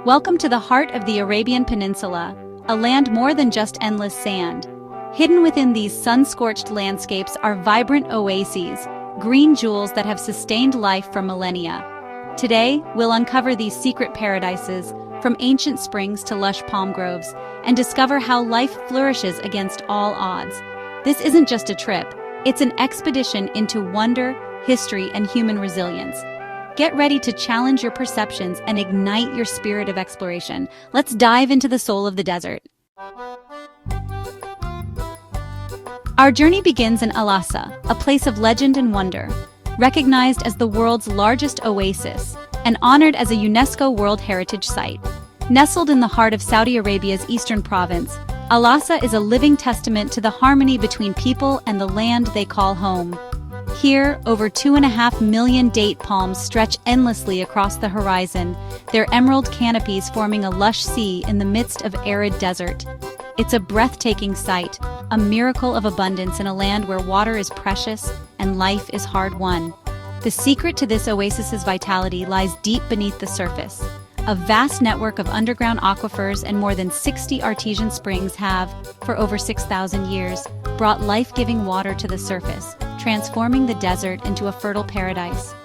Welcome to the heart of the Arabian Peninsula, a land more than just endless sand. Hidden within these sun-scorched landscapes are vibrant oases, green jewels that have sustained life for millennia. Today, we'll uncover these secret paradises, from ancient springs to lush palm groves, and discover how life flourishes against all odds. This isn't just a trip, it's an expedition into wonder, history, and human resilience. Get ready to challenge your perceptions and ignite your spirit of exploration. Let's dive into the soul of the desert. Our journey begins in Al-Asa, a place of legend and wonder. Recognized as the world's largest oasis and honored as a UNESCO World Heritage Site. Nestled in the heart of Saudi Arabia's eastern province, Al-Asa is a living testament to the harmony between people and the land they call home. Here, over 2.5 million date palms stretch endlessly across the horizon, their emerald canopies forming a lush sea in the midst of arid desert. It's a breathtaking sight, a miracle of abundance in a land where water is precious and life is hard-won. The secret to this oasis's vitality lies deep beneath the surface. A vast network of underground aquifers and more than 60 artesian springs have, for over 6,000 years, brought life-giving water to the surface, transforming the desert into a fertile paradise.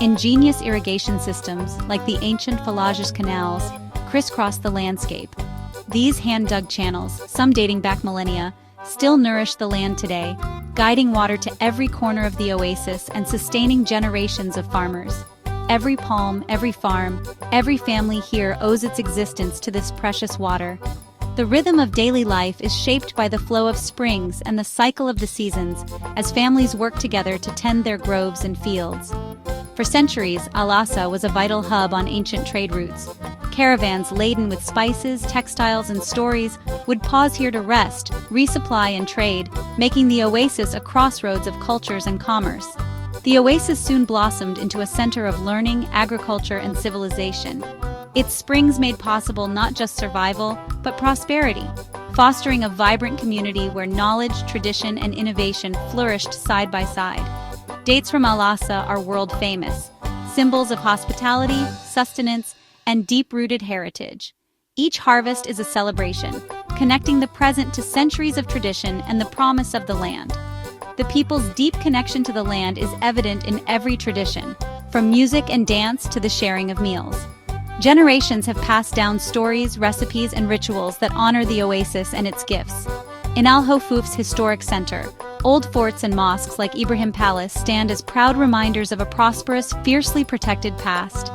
Ingenious irrigation systems, like the ancient Fallages canals, crisscross the landscape. These hand-dug channels, some dating back millennia, still nourish the land today, guiding water to every corner of the oasis and sustaining generations of farmers. Every palm, every farm, every family here owes its existence to this precious water. The rhythm of daily life is shaped by the flow of springs and the cycle of the seasons as families work together to tend their groves and fields. For centuries, Al-Asa was a vital hub on ancient trade routes. Caravans laden with spices, textiles, and stories would pause here to rest, resupply, and trade, making the oasis a crossroads of cultures and commerce. The oasis soon blossomed into a center of learning, agriculture, and civilization. Its springs made possible not just survival, but prosperity, fostering a vibrant community where knowledge, tradition, and innovation flourished side by side. Dates from Al-Asa are world-famous, symbols of hospitality, sustenance, and deep-rooted heritage. Each harvest is a celebration, connecting the present to centuries of tradition and the promise of the land. The people's deep connection to the land is evident in every tradition, from music and dance to the sharing of meals. Generations have passed down stories, recipes, and rituals that honor the oasis and its gifts. In Al Hofuf's historic center, old forts and mosques like Ibrahim Palace stand as proud reminders of a prosperous, fiercely protected past.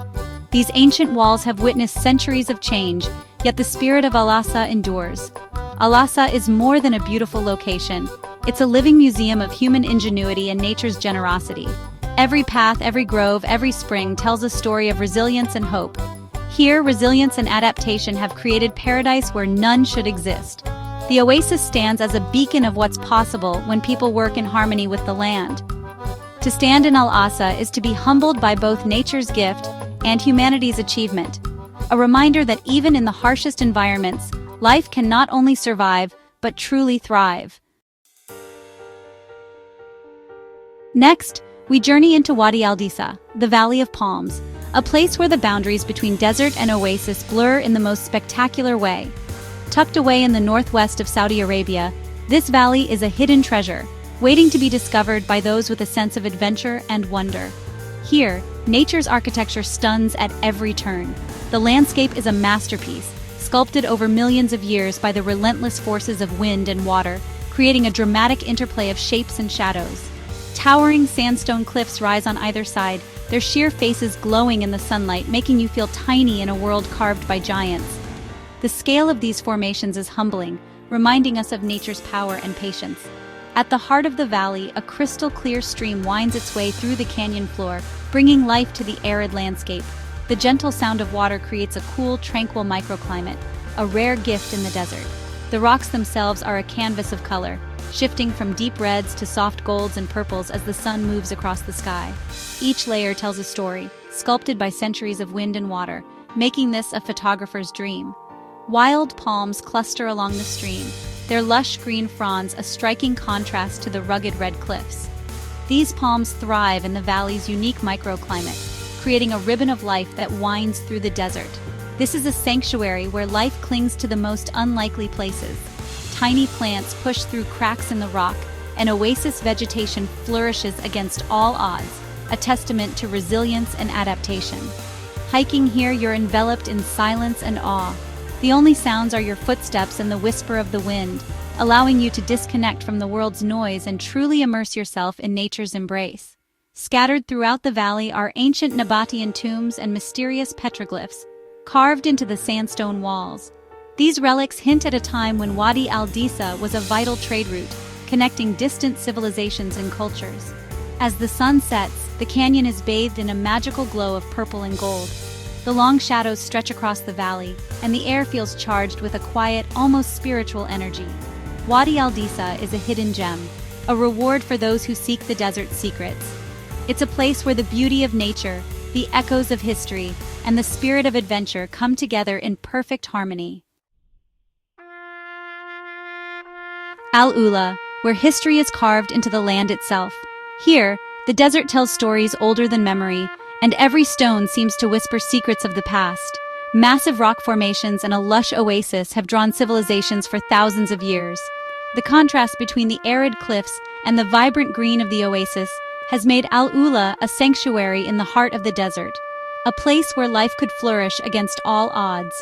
These ancient walls have witnessed centuries of change, yet the spirit of Al-Asa endures. Al-Asa is more than a beautiful location. It's a living museum of human ingenuity and nature's generosity. Every path, every grove, every spring tells a story of resilience and hope. Here, resilience and adaptation have created paradise where none should exist. The oasis stands as a beacon of what's possible when people work in harmony with the land. To stand in Al-Asa is to be humbled by both nature's gift and humanity's achievement. A reminder that even in the harshest environments, life can not only survive, but truly thrive. Next, we journey into Wadi al-Disa, the Valley of Palms, a place where the boundaries between desert and oasis blur in the most spectacular way. Tucked away in the northwest of Saudi Arabia, this valley is a hidden treasure, waiting to be discovered by those with a sense of adventure and wonder. Here, nature's architecture stuns at every turn. The landscape is a masterpiece, sculpted over millions of years by the relentless forces of wind and water, creating a dramatic interplay of shapes and shadows. Towering sandstone cliffs rise on either side, their sheer faces glowing in the sunlight, making you feel tiny in a world carved by giants. The scale of these formations is humbling, reminding us of nature's power and patience. At the heart of the valley, a crystal-clear stream winds its way through the canyon floor, bringing life to the arid landscape. The gentle sound of water creates a cool, tranquil microclimate, a rare gift in the desert. The rocks themselves are a canvas of color, shifting from deep reds to soft golds and purples as the sun moves across the sky. Each layer tells a story, sculpted by centuries of wind and water, making this a photographer's dream. Wild palms cluster along the stream, their lush green fronds a striking contrast to the rugged red cliffs. These palms thrive in the valley's unique microclimate, creating a ribbon of life that winds through the desert. This is a sanctuary where life clings to the most unlikely places. Tiny plants push through cracks in the rock, and oasis vegetation flourishes against all odds, a testament to resilience and adaptation. Hiking here, you're enveloped in silence and awe. The only sounds are your footsteps and the whisper of the wind, allowing you to disconnect from the world's noise and truly immerse yourself in nature's embrace. Scattered throughout the valley are ancient Nabatean tombs and mysterious petroglyphs, carved into the sandstone walls. These relics hint at a time when Wadi al-Disa was a vital trade route, connecting distant civilizations and cultures. As the sun sets, the canyon is bathed in a magical glow of purple and gold. The long shadows stretch across the valley, and the air feels charged with a quiet, almost spiritual energy. Wadi al-Disa is a hidden gem, a reward for those who seek the desert's secrets. It's a place where the beauty of nature, the echoes of history, and the spirit of adventure come together in perfect harmony. Al-Ula, where history is carved into the land itself. Here, the desert tells stories older than memory, and every stone seems to whisper secrets of the past. Massive rock formations and a lush oasis have drawn civilizations for thousands of years. The contrast between the arid cliffs and the vibrant green of the oasis has made Al-Ula a sanctuary in the heart of the desert, a place where life could flourish against all odds.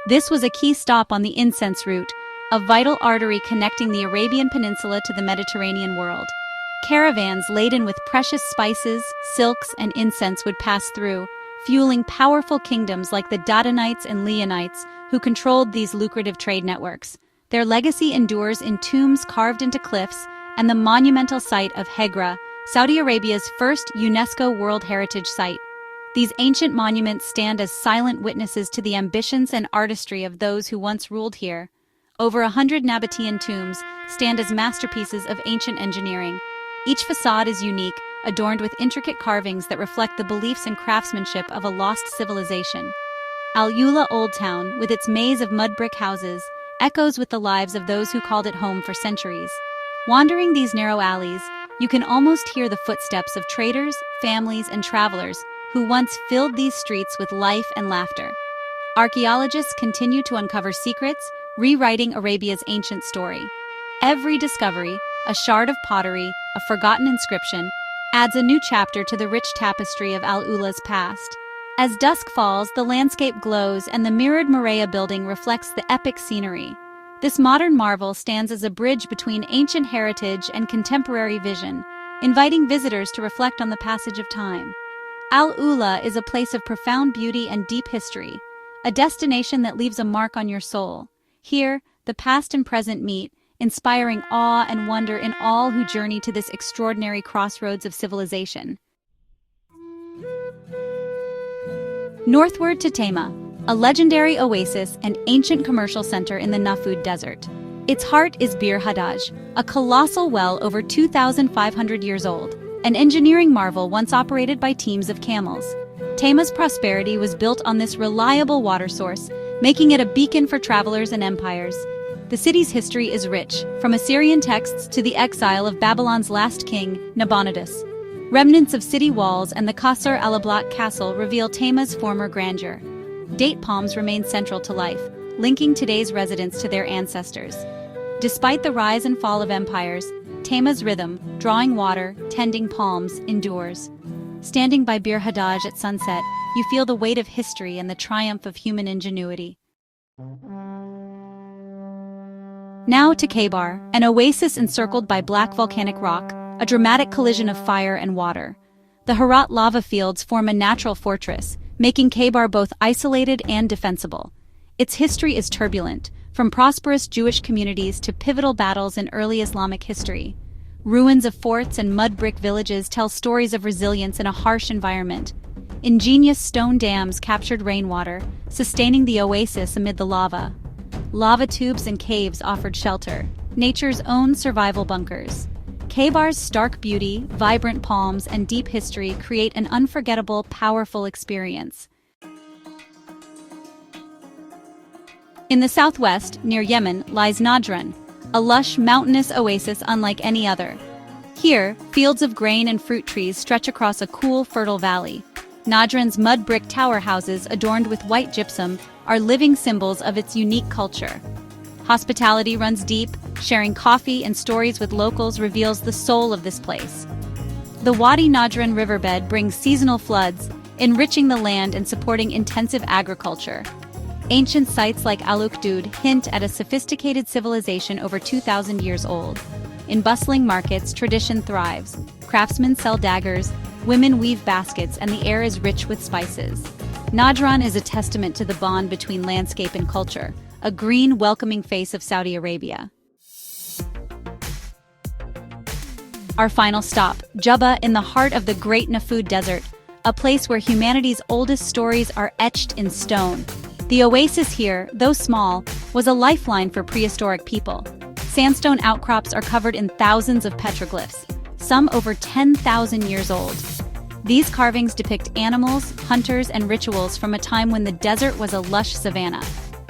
This was a key stop on the incense route, a vital artery connecting the Arabian Peninsula to the Mediterranean world. Caravans laden with precious spices, silks, and incense would pass through, fueling powerful kingdoms like the Dadanites and Leonites, who controlled these lucrative trade networks. Their legacy endures in tombs carved into cliffs and the monumental site of Hegra, Saudi Arabia's first UNESCO World Heritage Site. These ancient monuments stand as silent witnesses to the ambitions and artistry of those who once ruled here. Over 100 Nabatean tombs stand as masterpieces of ancient engineering. Each facade is unique, adorned with intricate carvings that reflect the beliefs and craftsmanship of a lost civilization. Al-Ula Old Town, with its maze of mud brick houses, echoes with the lives of those who called it home for centuries. Wandering these narrow alleys, you can almost hear the footsteps of traders, families, and travelers who once filled these streets with life and laughter. Archaeologists continue to uncover secrets, rewriting Arabia's ancient story. Every discovery, a shard of pottery, a forgotten inscription, adds a new chapter to the rich tapestry of Al-Ula's past. As dusk falls, the landscape glows and the mirrored Murea building reflects the epic scenery. This modern marvel stands as a bridge between ancient heritage and contemporary vision, inviting visitors to reflect on the passage of time. Al-Ula is a place of profound beauty and deep history, a destination that leaves a mark on your soul. Here, the past and present meet, inspiring awe and wonder in all who journey to this extraordinary crossroads of civilization. Northward to Tema, a legendary oasis and ancient commercial center in the Nafud Desert. Its heart is Bir Hadaj, a colossal well over 2,500 years old, an engineering marvel once operated by teams of camels. Tema's prosperity was built on this reliable water source, making it a beacon for travelers and empires. The city's history is rich, from Assyrian texts to the exile of Babylon's last king, Nabonidus. Remnants of city walls and the Qasr al-Ablaq castle reveal Tema's former grandeur. Date palms remain central to life, linking today's residents to their ancestors. Despite the rise and fall of empires, Tema's rhythm, drawing water, tending palms, endures. Standing by Bir Hadaj at sunset, you feel the weight of history and the triumph of human ingenuity. Now to Khaybar, an oasis encircled by black volcanic rock, a dramatic collision of fire and water. The Herat lava fields form a natural fortress, making Khaybar both isolated and defensible. Its history is turbulent, from prosperous Jewish communities to pivotal battles in early Islamic history. Ruins of forts and mud brick villages tell stories of resilience in a harsh environment. Ingenious stone dams captured rainwater, sustaining the oasis amid the lava. Lava tubes and caves offered shelter, nature's own survival bunkers. Khaybar's stark beauty, vibrant palms, and deep history create an unforgettable, powerful experience. In the southwest, near Yemen, lies Najran, a lush, mountainous oasis unlike any other. Here, fields of grain and fruit trees stretch across a cool, fertile valley. Najran's mud brick tower houses adorned with white gypsum are living symbols of its unique culture. Hospitality runs deep, sharing coffee and stories with locals reveals the soul of this place. The Wadi Najran riverbed brings seasonal floods, enriching the land and supporting intensive agriculture. Ancient sites like Al Ukhdud hint at a sophisticated civilization over 2,000 years old. In bustling markets, tradition thrives. Craftsmen sell daggers, women weave baskets, and the air is rich with spices. Najran is a testament to the bond between landscape and culture, a green, welcoming face of Saudi Arabia. Our final stop, Juba, in the heart of the Great Nafud Desert, a place where humanity's oldest stories are etched in stone. The oasis here, though small, was a lifeline for prehistoric people. Sandstone outcrops are covered in thousands of petroglyphs, some over 10,000 years old. These carvings depict animals, hunters, and rituals from a time when the desert was a lush savanna.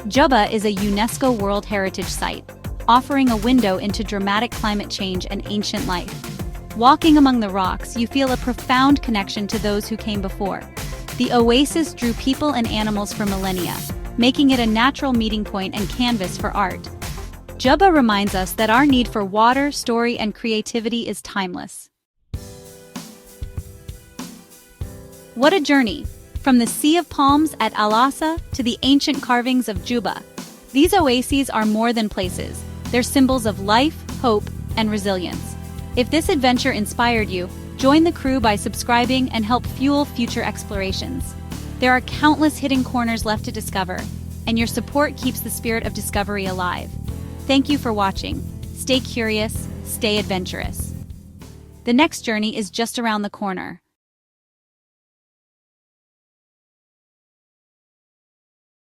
Juba is a UNESCO World Heritage Site, offering a window into dramatic climate change and ancient life. Walking among the rocks, you feel a profound connection to those who came before. The oasis drew people and animals for millennia, making it a natural meeting point and canvas for art. Juba reminds us that our need for water, story, and creativity is timeless. What a journey! From the Sea of Palms at Al-Asa to the ancient carvings of Juba. These oases are more than places. They're symbols of life, hope, and resilience. If this adventure inspired you, join the crew by subscribing and help fuel future explorations. There are countless hidden corners left to discover, and your support keeps the spirit of discovery alive. Thank you for watching. Stay curious, stay adventurous. The next journey is just around the corner.